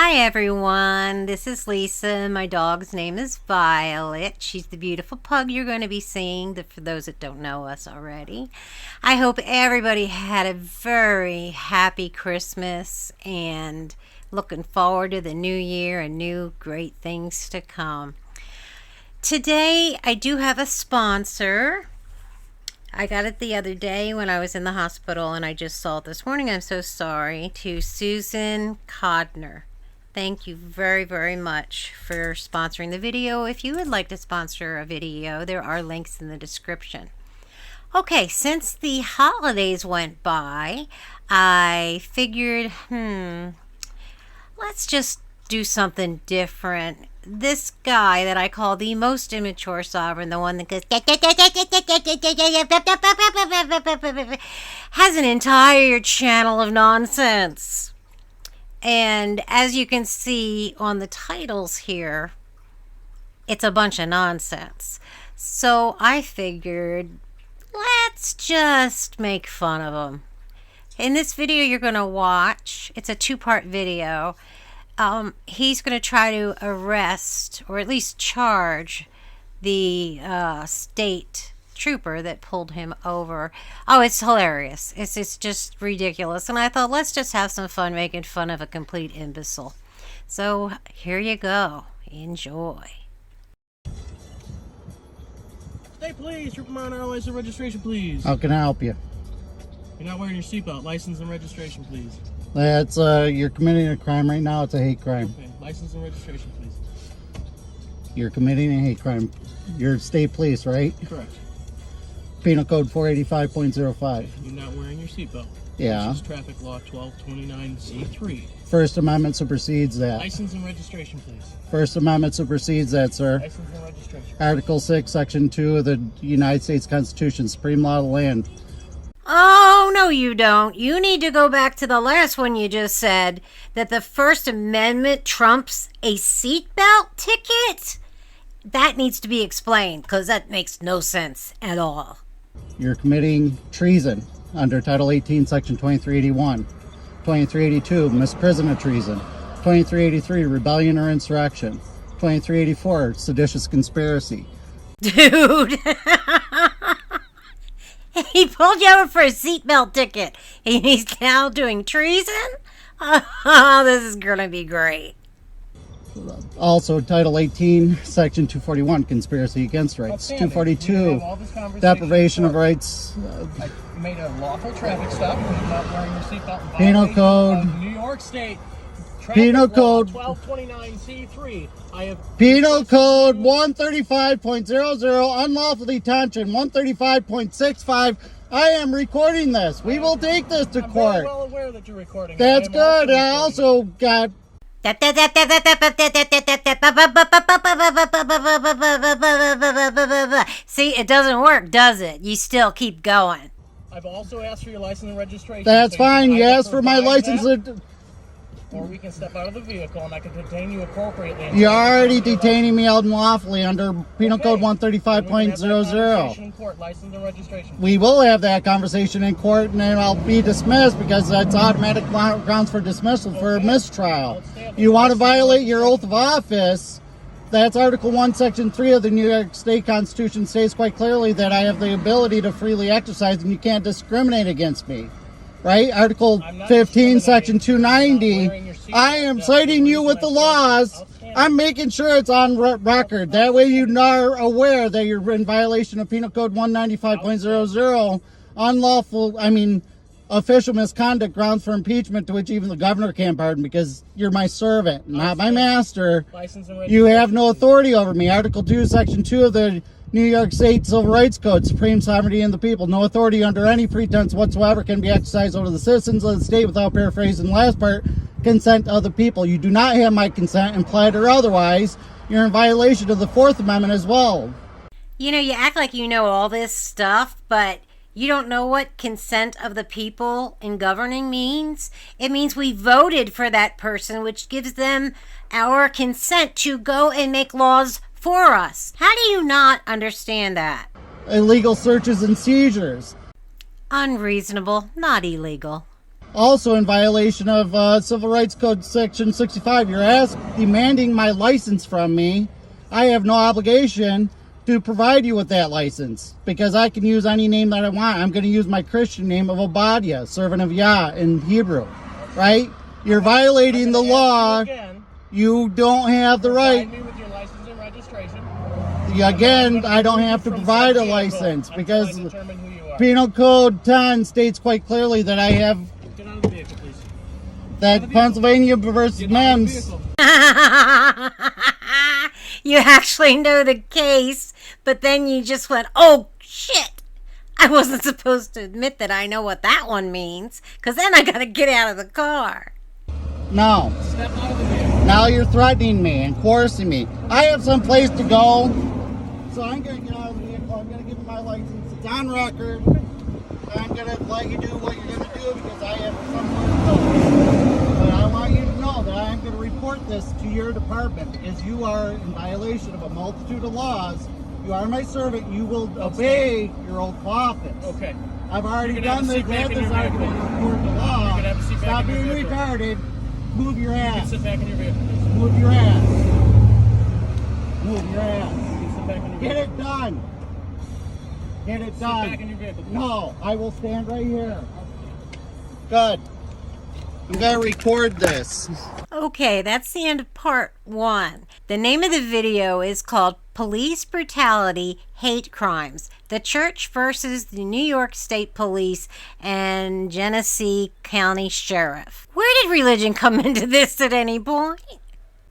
Hi everyone, this is Lisa. My dog's name is Violet. She's the beautiful pug you're going to be seeing, for those that don't know us already. I hope everybody had a very happy Christmas and looking forward to the new year and new great things to come. Today I do have a sponsor. I got it the other day when I was in the hospital, and I just saw it this morning. I'm so sorry. To Susan Codner. Thank you very, very much for sponsoring the video. If you would like to sponsor a video, there are links in the description. Okay, since the holidays went by, I figured, let's just do something different. This guy that I call the most immature sovereign, the one that goes has an entire channel of nonsense. And as you can see on the titles here, it's a bunch of nonsense. So I figured, let's just make fun of him. In this video you're going to watch, it's a two-part video. He's going to try to arrest, or at least charge, the state trooper that pulled him over. Oh, it's hilarious. It's just ridiculous. And I thought, let's just have some fun making fun of a complete imbecile. So here you go. Enjoy. Stay please, Trooper Minor, license and registration, please. How can I help you? You're not wearing your seatbelt. License and registration, please. That's you're committing a crime right now. It's a hate crime. Okay. License and registration, please. You're committing a hate crime. You're state police, right? Correct. Penal code 485.05. You're not wearing your seatbelt. Yeah. This is traffic law 1229C3. First Amendment supersedes that. License and registration, please. First Amendment supersedes that, sir. License and registration. Article 6, Section 2 of the United States Constitution, supreme law of the land. Oh, no you don't. You need to go back to the last one you just said, that the First Amendment trumps a seatbelt ticket. That needs to be explained, because that makes no sense at all. You're committing treason under Title 18, Section 2381. 2382, misprision of treason. 2383, rebellion or insurrection. 2384, seditious conspiracy. Dude. He pulled you over for a seatbelt ticket, and he's now doing treason? Oh, this is going to be great. Also, Title 18, Section 241, conspiracy against rights. 242, deprivation of rights. I made a lawful traffic stop. You're not wearing your seatbelt. Penal code. New York State. Penal code 1229C3. Penal code 135.00, unlawful detention. 135.65. I am recording this. We will take this to court. I'm very well aware that you're recording. That's good. I also got. See, it doesn't work, does it? You still keep going. I've also asked for your license and registration. That's fine. You asked for my license. Or we can step out of the vehicle and I can detain you appropriately. You're already detaining me unlawfully under Penal Code 135.00. We will have that conversation in court, and then I'll be dismissed because that's automatic grounds for dismissal for a mistrial. You want to violate your oath of office? That's Article 1, Section 3 of the New York State Constitution states quite clearly that I have the ability to freely exercise and you can't discriminate against me. Right? Article 15, Section 290. I am citing you with the laws. I'm making sure it's on record. That way you are aware that you're in violation of Penal Code 195.00. Unlawful, official misconduct, grounds for impeachment to which even the governor can't pardon because you're my servant, not my master. You have no authority over me. Article 2, Section 2 of the New York State Civil Rights Code, supreme sovereignty in the people. No authority under any pretense whatsoever can be exercised over the citizens of the state without, paraphrasing the last part, consent of the people. You do not have my consent, implied or otherwise. You're in violation of the Fourth Amendment as well. You know, you act like you know all this stuff, but you don't know what consent of the people in governing means. It means we voted for that person, which gives them our consent to go and make laws for us. How do you not understand that? Illegal searches and seizures. Unreasonable, not illegal. also in violation of Civil Rights Code Section 65. You're demanding my license from me. I have no obligation to provide you with that license because I can use any name that I want. I'm going to use my Christian name of Obadiah, servant of Yah in Hebrew, right? You're violating the law. You don't have the right. Me with your license and registration. Again, I don't have to provide a license because Penal Code 10 states quite clearly that I have. Get out of the vehicle, please. That Pennsylvania versus MEMS. You actually know the case, but then you just went, oh shit, I wasn't supposed to admit that I know what that one means, because then I gotta get out of the car. No. Step out of the vehicle. Now you're threatening me and coercing me. I have some place to go, so I'm gonna get out of the vehicle. I'm gonna give you my license. It's on record. I'm gonna let you do what you're gonna do because I have somewhere to go. But I want you to know that I'm gonna report this to your department because you are in violation of a multitude of laws. You are my servant. You will obey your oath of office. Okay. I've already done this. Had this argument in court of law. Stop being retarded. Move your ass. You can sit back in your vehicle. Move your ass. Move your ass. You can sit back in your vehicle. Get it done. Get it done. Sit back in your vehicle. No, I will stand right here. Good. I'm going to record this. Okay, that's the end of part 1. The name of the video is called Police Brutality, Hate Crimes, the Church versus the New York State Police and Genesee County Sheriff. Where did religion come into this at any point?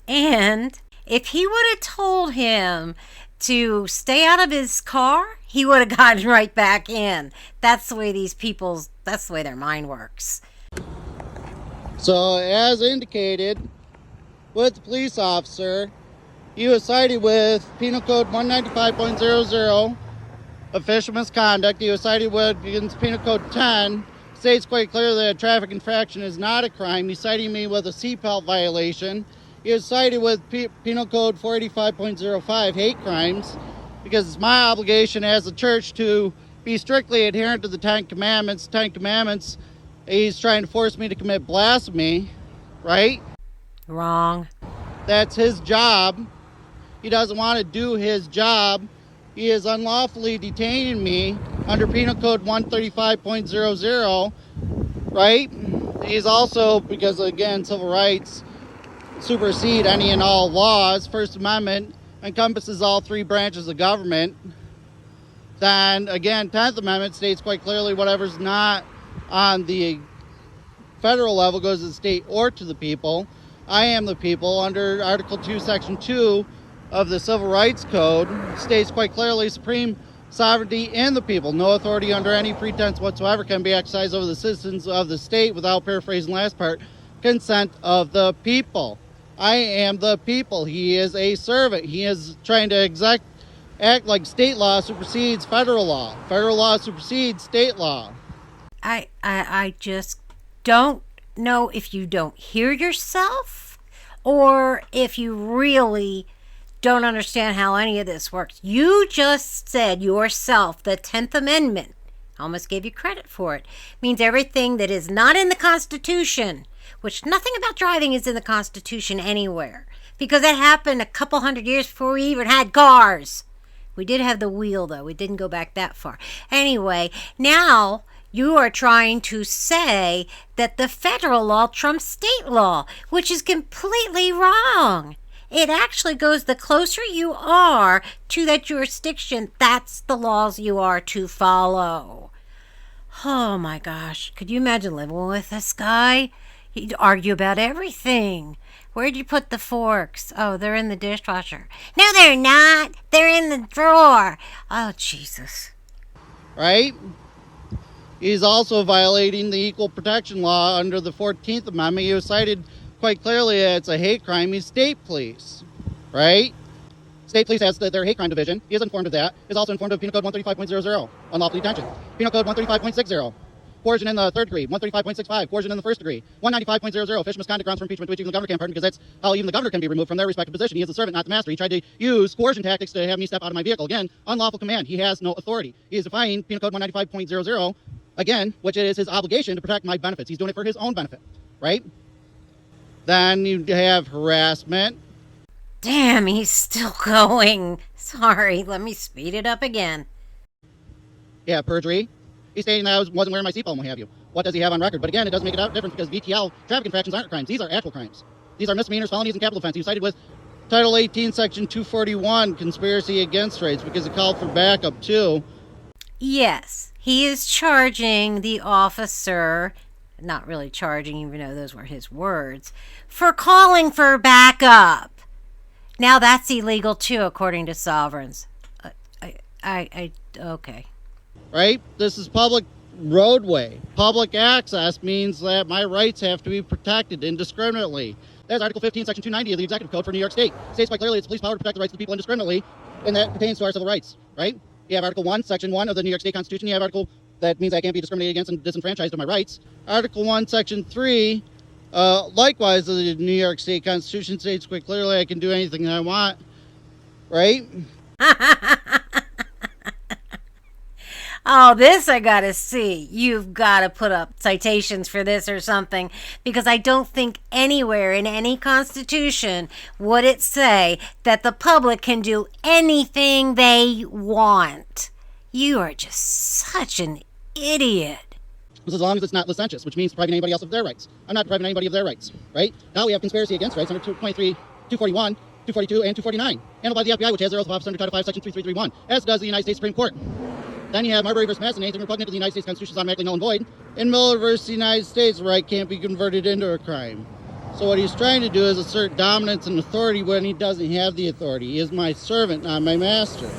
And if he would have told him to stay out of his car, he would have gotten right back in. That's the way that's the way their mind works. So, as indicated, with the police officer, he was cited with Penal Code 195.00, official misconduct. He was cited with against Penal Code 10, states quite clearly that a traffic infraction is not a crime. He's citing me with a seatbelt violation. He was cited with Penal Code 485.05, hate crimes, because it's my obligation as a church to be strictly adherent to the Ten Commandments. Ten Commandments, he's trying to force me to commit blasphemy, right? Wrong. That's his job. He doesn't want to do his job. He is unlawfully detaining me under Penal Code 135.00, right? He's also, because again, civil rights supersede any and all laws. First Amendment encompasses all 3 branches of government. Then again, 10th Amendment states quite clearly whatever's not on the federal level goes to the state or to the people. I am the people under Article 2, Section 2 of the Civil Rights Code states quite clearly supreme sovereignty in the people. No authority under any pretense whatsoever can be exercised over the citizens of the state without, paraphrasing the last part, consent of the people. I am the people. He is a servant. He is trying to act like state law supersedes federal law. Federal law supersedes state law. I just don't know if you don't hear yourself or if you really don't understand how any of this works. You just said yourself the 10th Amendment, I almost gave you credit for it, means everything that is not in the Constitution, which nothing about driving is in the Constitution anywhere, because that happened a couple hundred years before we even had cars. We did have the wheel, though. We didn't go back that far. Anyway, now you are trying to say that the federal law trumps state law, which is completely wrong. It actually goes, the closer you are to that jurisdiction, that's the laws you are to follow. Oh my gosh, could you imagine living with this guy? He'd argue about everything. Where'd you put the forks? Oh, they're in the dishwasher. No, they're not. They're in the drawer. Oh, Jesus. Right? He's also violating the equal protection law under the 14th Amendment. He was cited quite clearly that it's a hate crime. He's state police, right? State police has their hate crime division. He is informed of that. He is also informed of Penal Code 135.00, unlawful detention. Penal Code 135.60, coercion in the 3rd degree. 135.65, coercion in the 1st degree. 195.00, official misconduct grounds for impeachment, which even the governor can pardon, because that's how even the governor can be removed from their respective position. He is the servant, not the master. He tried to use coercion tactics to have me step out of my vehicle. Again, unlawful command. He has no authority. He is defying Penal Code 195.00, again, which is his obligation to protect my benefits. He's doing it for his own benefit, right? Then you have harassment. Damn, he's still going. Sorry, let me speed it up again. Yeah, perjury. He's stating that I wasn't wearing my seatbelt and what have you. What does he have on record? But again, it doesn't make it out different because VTL traffic infractions aren't crimes. These are actual crimes. These are misdemeanors, felonies, and capital offenses. He cited with Title 18, Section 241, conspiracy against rights, because it called for backup too. Yes, he is charging the officer, not really charging, even though those were his words, for calling for backup. Now that's illegal too, according to sovereigns. Okay. Right? This is public roadway. Public access means that my rights have to be protected indiscriminately. That's Article 15, Section 290 of the Executive Code for New York State. It states quite clearly it's police power to protect the rights of the people indiscriminately, and that pertains to our civil rights, right? You have Article 1, Section 1 of the New York State Constitution. You have Article that means I can't be discriminated against and disenfranchised of my rights. Article 1, Section 3, likewise, the New York State Constitution states quite clearly I can do anything that I want, right? Oh, this I gotta see. You've gotta put up citations for this or something, because I don't think anywhere in any constitution would it say that the public can do anything they want. You are just such an idiot. As long as it's not licentious, which means depriving anybody else of their rights. I'm not depriving anybody of their rights, right? Now we have conspiracy against rights under 223, 241, 242, and 249, handled by the FBI, which has their oath of office under Title 5, Section 3331, as does the United States Supreme Court. Then you have Marbury v. Madison. Anything repugnant to the United States Constitution is automatically null and void. In Miller v. United States, the right can't be converted into a crime. So what he's trying to do is assert dominance and authority when he doesn't have the authority. He is my servant, not my master.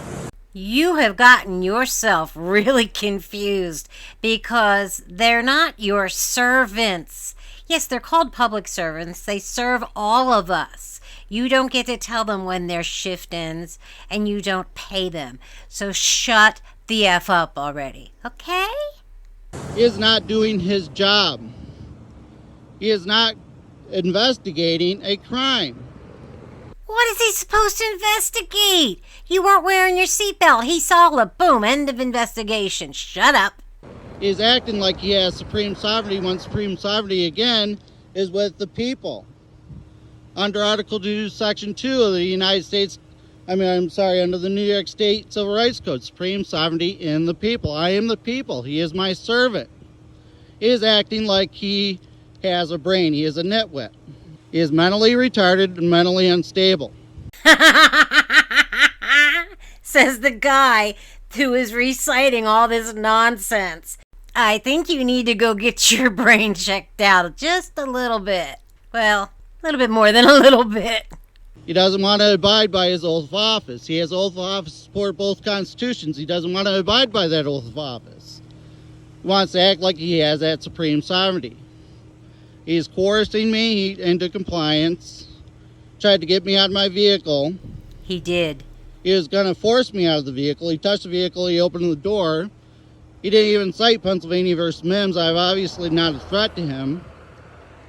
You have gotten yourself really confused because they're not your servants. Yes, they're called public servants. They serve all of us. You don't get to tell them when their shift ends, and you don't pay them. So shut the F up already, okay? He is not doing his job. He is not investigating a crime. What is he supposed to investigate? You weren't wearing your seatbelt. He saw it. Boom, end of investigation. Shut up. He is acting like he has supreme sovereignty when supreme sovereignty, again, is with the people. Under Article 2, Section 2 of the United States, under the New York State Civil Rights Code, supreme sovereignty in the people. I am the people. He is my servant. He is acting like he has a brain. He is a nitwit. He is mentally retarded and mentally unstable. Says the guy who is reciting all this nonsense. I think you need to go get your brain checked out just a little bit. Well, a little bit more than a little bit. He doesn't want to abide by his oath of office. He has oath of office to support both constitutions. He doesn't want to abide by that oath of office. He wants to act like he has that supreme sovereignty. He's coercing me into compliance, tried to get me out of my vehicle. He did. He was going to force me out of the vehicle. He touched the vehicle, he opened the door. He didn't even cite Pennsylvania versus Mims. I'm obviously not a threat to him.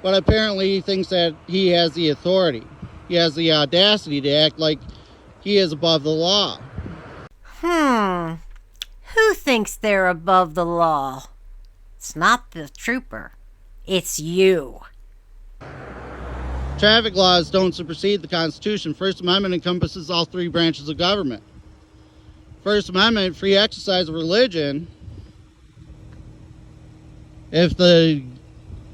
But apparently he thinks that he has the authority. He has the audacity to act like he is above the law. Who thinks they're above the law? It's not the trooper. It's you. Traffic laws don't supersede the Constitution. First Amendment encompasses all three branches of government. First Amendment, free exercise of religion. If the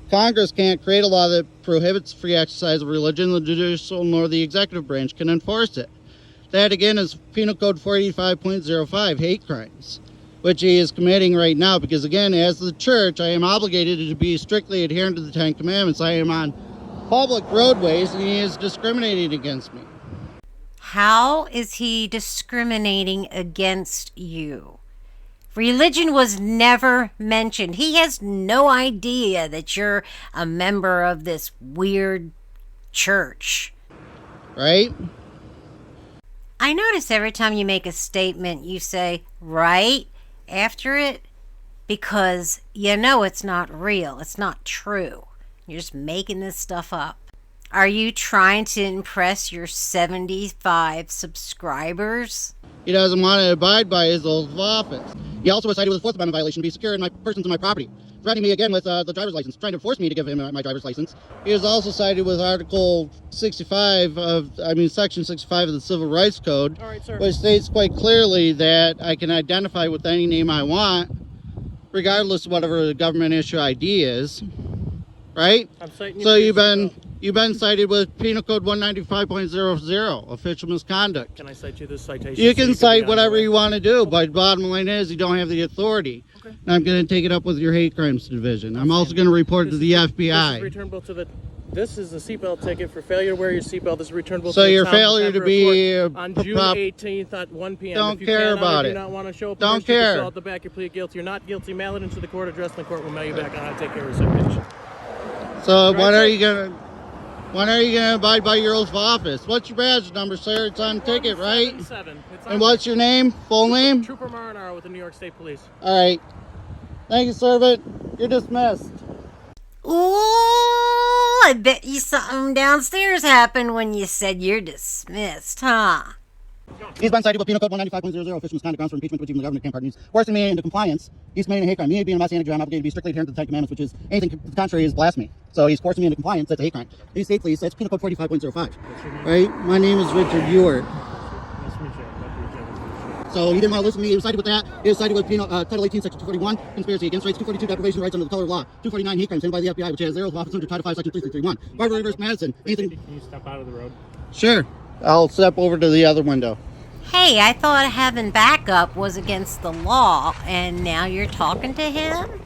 Congress can't create a law that prohibits free exercise of religion, the judicial nor the executive branch can enforce it. That, again, is Penal Code 485.05, hate crimes, which he is committing right now because, again, as the church, I am obligated to be strictly adherent to the Ten Commandments. I am on public roadways, and he is discriminating against me. How is he discriminating against you? Religion was never mentioned. He has no idea that you're a member of this weird church. Right? I notice every time you make a statement, you say, right, after it, because you know it's not real. It's not true. You're just making this stuff up. Are you trying to impress your 75 subscribers? He doesn't want to abide by his oath of office. He also was cited with a Fourth Amendment violation to be secure in my persons and my property, threatening me again with the driver's license, trying to force me to give him my driver's license. He was also cited with Article 65 Section 65 of the Civil Rights Code, which states quite clearly that I can identify with any name I want, regardless of whatever the government issue ID is, right? So you've been cited with Penal Code 195.00, official misconduct. Can I cite you this citation? You can cite whatever you want to do, but bottom line is you don't have the authority. Okay. And I'm going to take it up with your hate crimes division. I'm also going to report it to the FBI. This is returnable to the. This is a seatbelt ticket for failure to wear your seatbelt. This is returnable. So to your the failure to be on June 18th at 1 p.m. Don't if you care about do it. not want to show up, Don't first, you can care. fill out the back. You plead guilty. You're not guilty. Mail it into the court. Address in the court. We'll mail you back on how to take care of your citation. So Right, when sir? are you gonna abide by your oath of office? What's your badge number, sir? It's on the ticket, right? 177. It's on And what's your name? Full name? Trooper Marinaro with the New York State Police. All right. Thank you, servant. You're dismissed. Ooh, I bet you something downstairs happened when you said you're dismissed, huh? He's been cited with Penal Code 195.00, official misconduct, grounds for impeachment, which even the government can't pardon. He's forcing me into compliance. He's committing a hate crime. Me being a Messianic Jew, I'm obligated to be strictly adherent to the Ten Commandments, which is anything to the contrary is blasphemy. So he's forcing me into compliance. That's a hate crime. Please state, please. That's Penal Code 45.05. Right? My name is Richard Ewart. Nice to meet you. So he didn't want to listen to me. He was cited with that. He was cited with Title 18, Section 241, conspiracy against rights, 242, deprivation of rights under the color of law, 249, hate crimes, handled by the FBI, which has zero of office under Title 5, Section 3331. Barbara Rivers Madison. Anything? Can you step out of the road? Sure. I'll step over to the other window. Hey, I thought having backup was against the law, and now you're talking to him?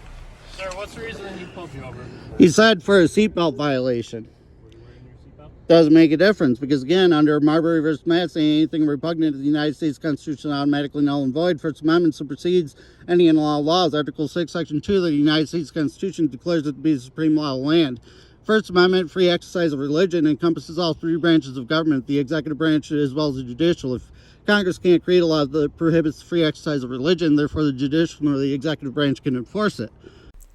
Sir, what's the reason that he pulled you over? He said for a seatbelt violation. Were you wearing your seatbelt? Doesn't make a difference because, again, under Marbury v. Madison, anything repugnant to the United States Constitution is automatically null and void. First Amendment supersedes any and all laws. Article 6, Section 2 of the United States Constitution declares it to be the supreme law of the land. First Amendment, free exercise of religion, encompasses all three branches of government, the executive branch as well as the judicial. If Congress can't create a law that prohibits free exercise of religion, therefore the judicial or the executive branch can enforce it.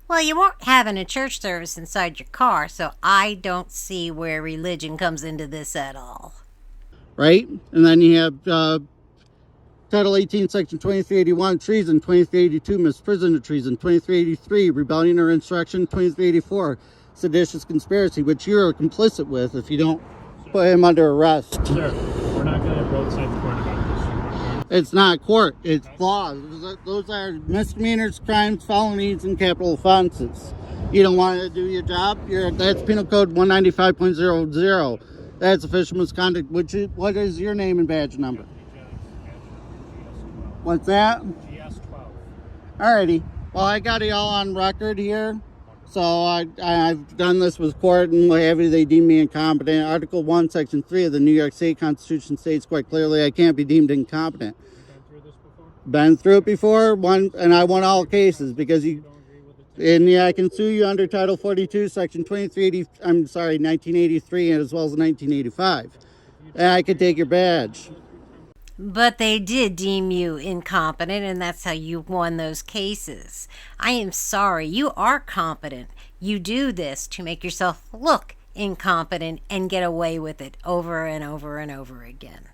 Well, you weren't having a church service inside your car, so I don't see where religion comes into this at all. Right? And then you have Title 18, Section 2381, treason, 2382, misprision of treason, 2383, rebellion or insurrection, 2384, seditious conspiracy, which you're complicit with if you don't put him under arrest. Sir, we're not going to roadside court about this. It's not court, it's law. Those are misdemeanors, crimes, felonies, and capital offenses. You don't want to do your job? That's Penal Code 195.00. That's official misconduct. What is your name and badge number? What's that? GS12. Alrighty. Well, I got it all on record here. So I've done this with court and what have you. They deem me incompetent. Article 1, Section 3 of the New York State Constitution states quite clearly I can't be deemed incompetent. Been through it before, and I won all cases because I can sue you under Title 42, Section 1983, as well as 1985. And I could take your badge. But they did deem you incompetent, and that's how you won those cases. I am sorry, you are competent. You do this to make yourself look incompetent and get away with it over and over and over again.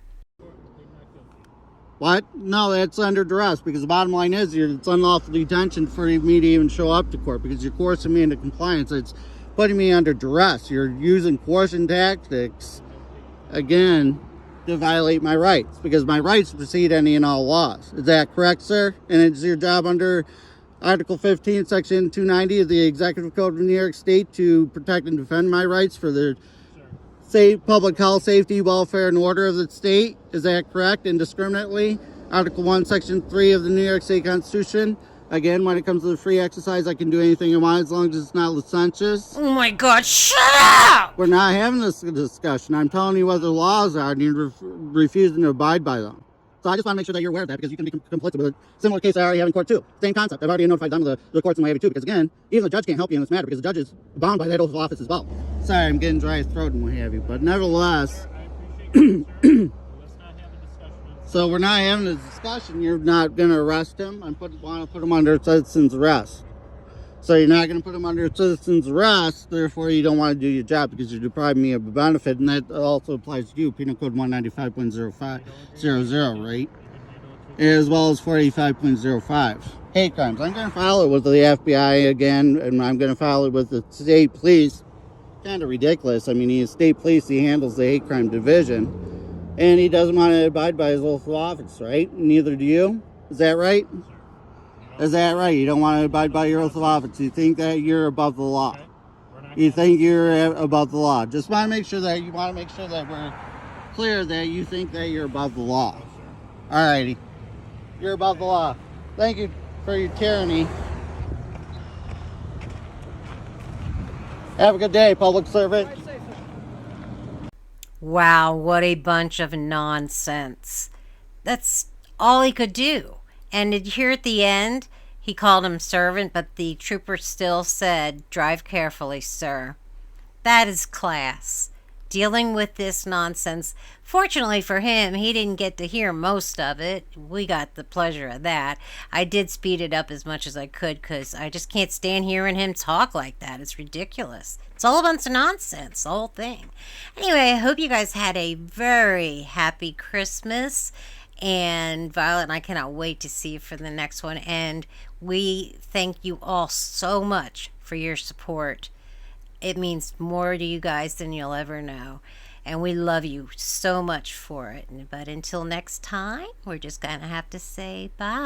What? No, that's under duress, because the bottom line is it's unlawful detention for me to even show up to court, because you're coercing me into compliance. It's putting me under duress. You're using coercion tactics, again, to violate my rights, because my rights precede any and all laws. Is that correct, sir? And it's your job under Article 15, Section 290 of the Executive Code of New York State to protect and defend my rights for the public health, safety, welfare, and order of the state. Is that correct? Indiscriminately. Article 1, Section 3 of the New York State Constitution. Again, when it comes to the free exercise, I can do anything I want as long as it's not licentious. Oh my God, shut up! We're not having this discussion. I'm telling you what the laws are, and you're refusing to abide by them. So I just want to make sure that you're aware of that, because you can be complicit with a similar case I already have in court too. Same concept. I've already notified them of the courts in Miami too, because again, even the judge can't help you in this matter, because the judge is bound by that oath of office as well. Sorry, I'm getting dry throat and what have you, but nevertheless. So we're not having a discussion. You're not going to arrest him. I want to put him under citizen's arrest. So you're not going to put him under citizen's arrest. Therefore, you don't want to do your job because you're depriving me of a benefit, and that also applies to you. Penal Code 195.0500, right? as well as 485.05. Hate crimes. I'm going to file it with the FBI again, and I'm going to file it with the state police. Kind of ridiculous. I mean, he's state police. He handles the hate crime division, and he doesn't want to abide by his oath of office, right? Neither do you. Is that right? Is that right? You don't want to abide by your oath of office. You think that you're above the law. You think you're above the law. Just want to make sure that we're clear that you think that you're above the law. Alrighty. You're above the law. Thank you for your tyranny. Have a good day, public servant. Wow, what a bunch of nonsense. That's all he could do. And here at the end, he called him servant, but the trooper still said, "Drive carefully, sir." That is class. Dealing with this nonsense. Fortunately for him, he didn't get to hear most of it. We got the pleasure of that. I did speed it up as much as I could because I just can't stand hearing him talk like that. It's ridiculous. It's all a bunch of nonsense, the whole thing. Anyway, I hope you guys had a very happy Christmas. And Violet and I cannot wait to see you for the next one. And we thank you all so much for your support. It means more to you guys than you'll ever know. And we love you so much for it. But until next time, we're just going to have to say bye.